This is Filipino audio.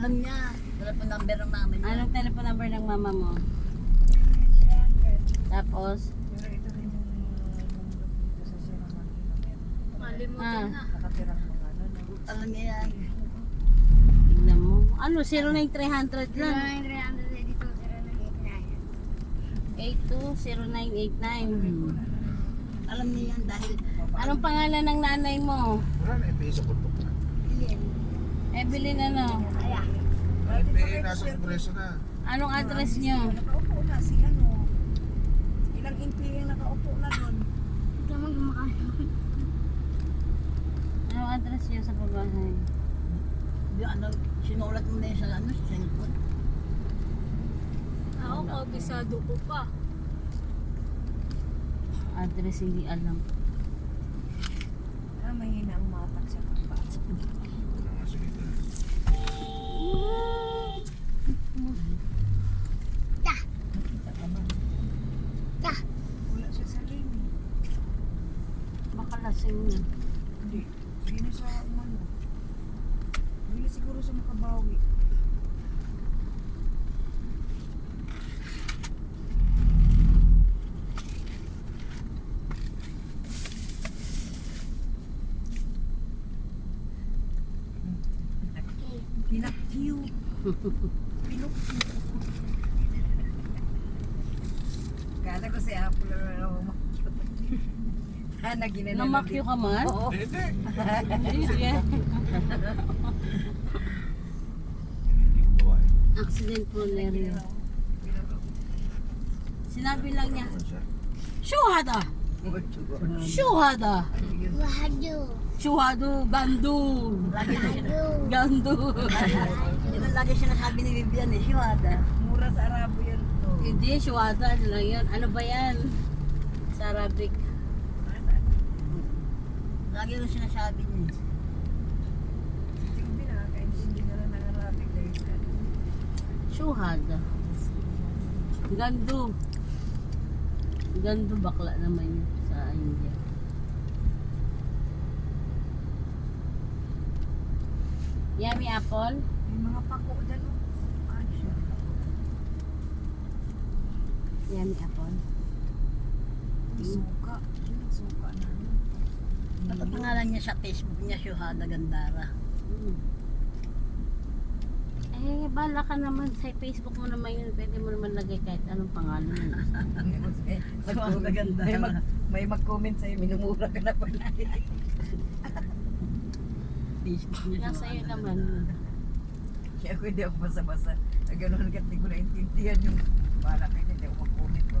Alam niya. Telephone number ng mama niya. Anong telephone number ng mama mo? Tapos? Pero ito rin yung dito sa Sierra Madre na meron. Malimutan na. Nakatirang mga ano. No? Alam niya yan. Tignan mo. Ano? 09300 lang. 820989. Alam niya yan dahil Anong pangalan ng nanay mo? Wala na MP sa kultok na. Evelyn ano? MP nasa kongreso na. Anong address nyo? Nakaupo na si ano. Ilang MP yung nakaupo na doon. Anong address nyo sa babahay? yung ano, sinulat mo na yun sa ano, sa cellphone. Ako, kabisado ko pa. Address hindi alam. Mahina ang matak sa kapa. Wala nga sige. Wala siya sa lane. Baka lasing na. Hindi. Hindi na siya umano. Hindi na siguro siya makabawi. Pinaktiw. Pinuktiw. Kala ko si Apple na umakyo. Naginanalo. Namakyo ka man? Oo. Hindi. Hindi, sige. Hindi ko gawa eh. Accident prone area. Sinabi lang niya, Naman siya. Shuhada! Shuhada! Shuhado! Gandu! Lagi na siya, Gandu! yun ang lagi sinasabi ni Vivian eh, Shiwada. Mura sa Arabo yan. Hindi, Shuhada. Ano lang yun? Ano ba yan? Sa Arabic. Lagi yung sinasabi niya. Hindi nakakaintindi na lang ng Arabic. Shuhada. Gandu. Gandu bakla naman yun sa India. Yummy apple? May mga pako dyan. Ano siya? Yummy apple. Suka. Yun ang suka na. Ang pangalan niya sa Facebook niya, Shuhada Gandara. Mm. Eh, bala ka naman sa Facebook mo naman yun. Pwede mo naman lagay kahit anong pangalan. Shuhada Gandara. May mag-comment sa'yo, minumura ka na pala. Facebook niya, Nasa iyo Shuhada naman. Gandara. Kaya ako hindi ako basa-basa. Gano'n ka, hindi ko naintindihan yung bala ka niya.